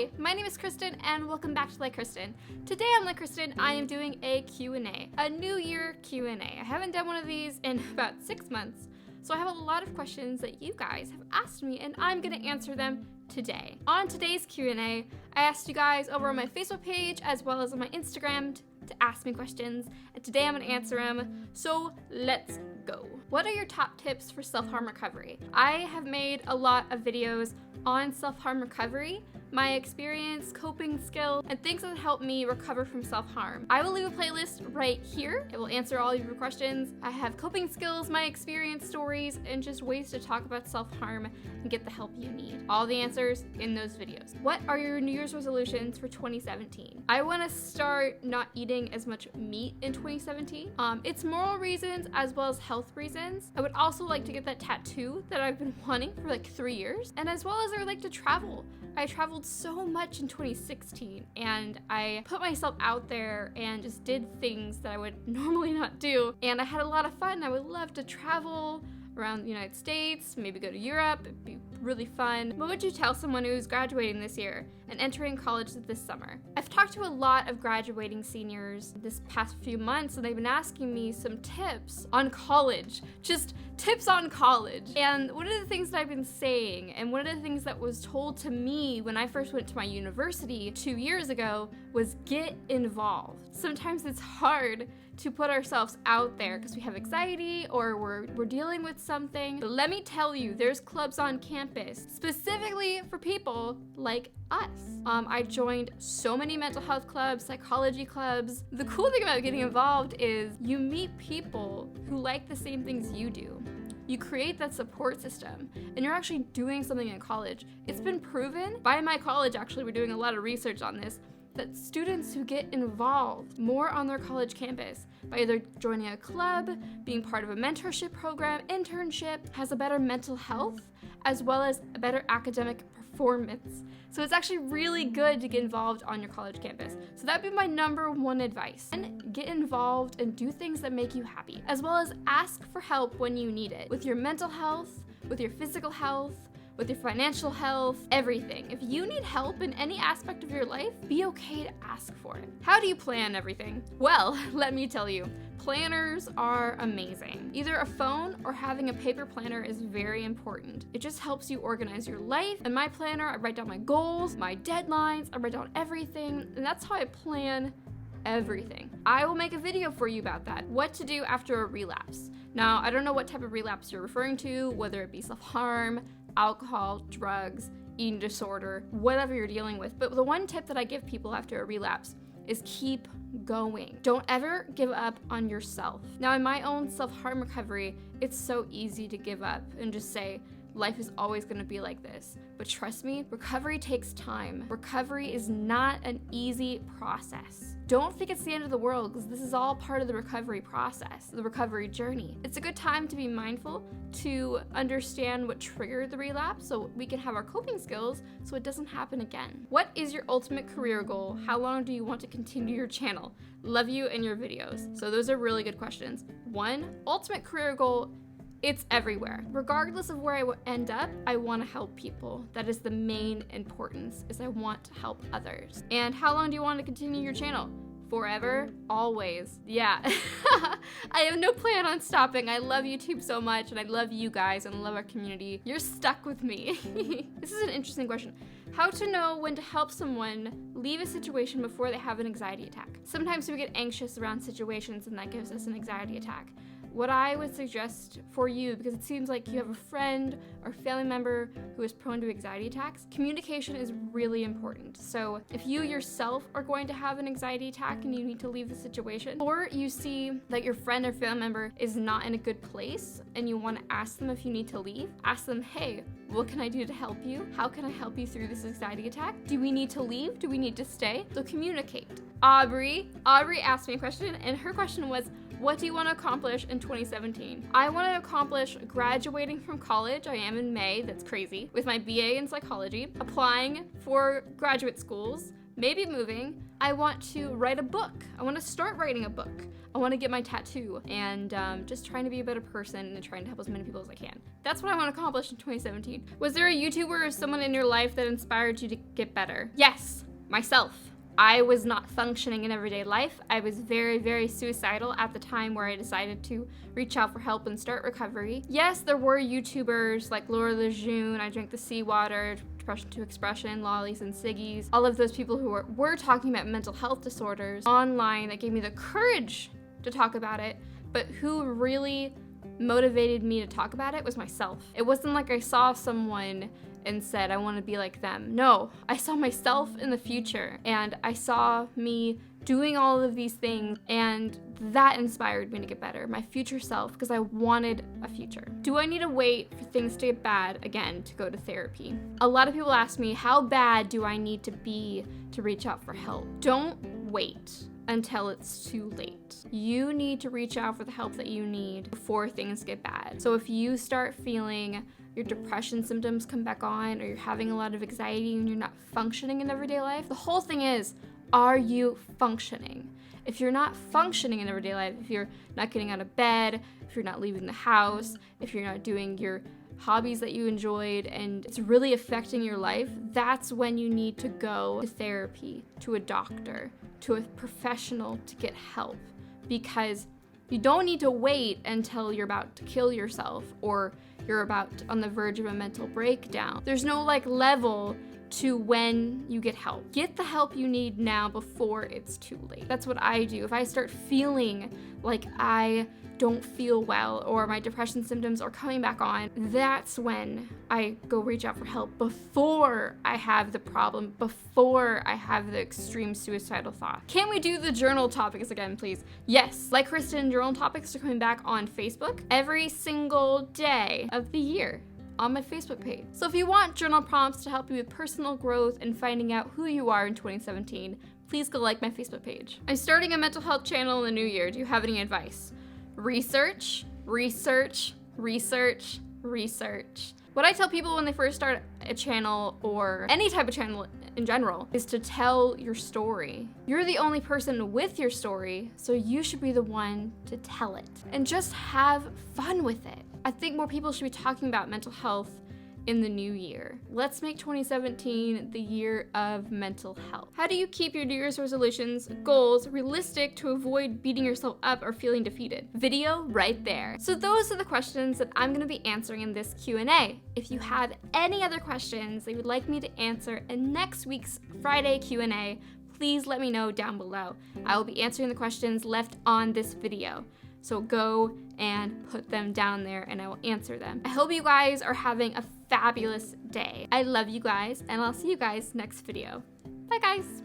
Hi, my name is Kristen and welcome back to Like Kristen. Today on Like Kristen, I am doing a Q&A, a New Year Q&A. I haven't done one of these in about 6 months, so I have a lot of questions that you guys have asked me and I'm gonna answer them today. On today's Q&A, I asked you guys over on my Facebook page as well as on my Instagram to ask me questions, and today I'm gonna answer them, so let's go. What are your top tips for self-harm recovery? I have made a lot of videos on self-harm recovery, my experience, coping skills, and things that help me recover from self-harm. I will leave a playlist right here. It will answer all of your questions. I have coping skills, my experience stories, and just ways to talk about self-harm and get the help you need. All the answers in those videos. What are your New Year's resolutions for 2017? I want to start not eating as much meat in 2017. It's moral reasons as well as health reasons. I would also like to get that tattoo that I've been wanting for like 3 years, and as well as I would like to travel. I traveled so much in 2016 and I put myself out there and just did things that I would normally not do, and I had a lot of fun. I would love to travel around the United States, maybe go to Europe. It'd be really fun. What would you tell someone who's graduating this year and entering college this summer? I've talked to a lot of graduating seniors this past few months and they've been asking me some tips on college, just tips on college. And one of the things that I've been saying, and one of the things that was told to me when I first went to my university 2 years ago, was get involved. Sometimes it's hard to put ourselves out there because we have anxiety or we're dealing with something. But let me tell you, there's clubs on campus specifically for people like us. I joined so many mental health clubs, psychology clubs. The cool thing about getting involved is you meet people who like the same things you do. You create that support system and you're actually doing something in college. It's been proven by my college, actually, we're doing a lot of research on this, that students who get involved more on their college campus by either joining a club, being part of a mentorship program, internship, has a better mental health, as well as a better academic performance. So it's actually really good to get involved on your college campus. So that'd be my number one advice. And get involved and do things that make you happy, as well as ask for help when you need it. With your mental health, with your physical health, with your financial health, everything. If you need help in any aspect of your life, be okay to ask for it. How do you plan everything? Well, let me tell you, planners are amazing. Either a phone or having a paper planner is very important. It just helps you organize your life. In my planner, I write down my goals, my deadlines, I write down everything, and that's how I plan everything. I will make a video for you about that. What to do after a relapse. Now, I don't know what type of relapse you're referring to, whether it be self-harm, alcohol, drugs, eating disorder, whatever you're dealing with. But the one tip that I give people after a relapse is keep going. Don't ever give up on yourself. Now, in my own self-harm recovery, it's so easy to give up and just say, life is always gonna be like this. But trust me, recovery takes time. Recovery is not an easy process. Don't think it's the end of the world, because this is all part of the recovery process, the recovery journey. It's a good time to be mindful, to understand what triggered the relapse so we can have our coping skills so it doesn't happen again. What is your ultimate career goal? How long do you want to continue your channel? Love you and your videos. So those are really good questions. One, ultimate career goal, it's everywhere. Regardless of where I end up, I want to help people. That is the main importance, is I want to help others. And how long do you want to continue your channel? Forever? Always. Yeah. I have no plan on stopping. I love YouTube so much, and I love you guys, and I love our community. You're stuck with me. This is an interesting question. How to know when to help someone leave a situation before they have an anxiety attack. Sometimes we get anxious around situations, and that gives us an anxiety attack. What I would suggest for you, because it seems like you have a friend or family member who is prone to anxiety attacks, communication is really important. So if you yourself are going to have an anxiety attack and you need to leave the situation, or you see that your friend or family member is not in a good place and you want to ask them if you need to leave, ask them, hey, what can I do to help you? How can I help you through this anxiety attack? Do we need to leave? Do we need to stay? So communicate. Aubrey asked me a question, and her question was, what do you want to accomplish in 2017? I want to accomplish graduating from college. I am in May, that's crazy, with my BA in psychology, applying for graduate schools, maybe moving. I want to write a book. I want to start writing a book. I want to get my tattoo, and just trying to be a better person and trying to help as many people as I can. That's what I want to accomplish in 2017. Was there a YouTuber or someone in your life that inspired you to get better? Yes, myself. I was not functioning in everyday life. I was very, very suicidal at the time where I decided to reach out for help and start recovery. Yes, there were YouTubers like Laura Lejeune, I Drink the Seawater, Depression to Expression, Lollies and Siggies, all of those people who were talking about mental health disorders online that gave me the courage to talk about it, but who really motivated me to talk about it was myself. It wasn't like I saw someone and said, I want to be like them. No, I saw myself in the future, and I saw me doing all of these things, and that inspired me to get better, my future self, because I wanted a future. Do I need to wait for things to get bad again to go to therapy? A lot of people ask me, how bad do I need to be to reach out for help? Don't wait until it's too late. You need to reach out for the help that you need before things get bad. So if you start feeling your depression symptoms come back on, or you're having a lot of anxiety and you're not functioning in everyday life, the whole thing is, are you functioning? If you're not functioning in everyday life, if you're not getting out of bed, if you're not leaving the house, if you're not doing your hobbies that you enjoyed, and it's really affecting your life, that's when you need to go to therapy, to a doctor, to a professional to get help. Because you don't need to wait until you're about to kill yourself or you're on the verge of a mental breakdown. There's no level to when you get help. Get the help you need now before it's too late. That's what I do. If I start feeling like I don't feel well or my depression symptoms are coming back on, that's when I go reach out for help before I have the problem, before I have the extreme suicidal thought. Can we do the journal topics again, please? Yes, like Kristen, journal topics are coming back on Facebook every single day of the year on my Facebook page. So if you want journal prompts to help you with personal growth and finding out who you are in 2017, please go like my Facebook page. I'm starting a mental health channel in the new year. Do you have any advice? Research, research, research, research. What I tell people when they first start a channel or any type of channel in general is to tell your story. You're the only person with your story, so you should be the one to tell it. And just have fun with it. I think more people should be talking about mental health in the new year. Let's make 2017 the year of mental health. How do you keep your New Year's resolutions, goals realistic to avoid beating yourself up or feeling defeated? Video right there. So those are the questions that I'm gonna be answering in this Q&A. If you have any other questions that you would like me to answer in next week's Friday Q&A, please let me know down below. I will be answering the questions left on this video. So go and put them down there and I will answer them. I hope you guys are having a fabulous day. I love you guys and I'll see you guys next video. Bye guys.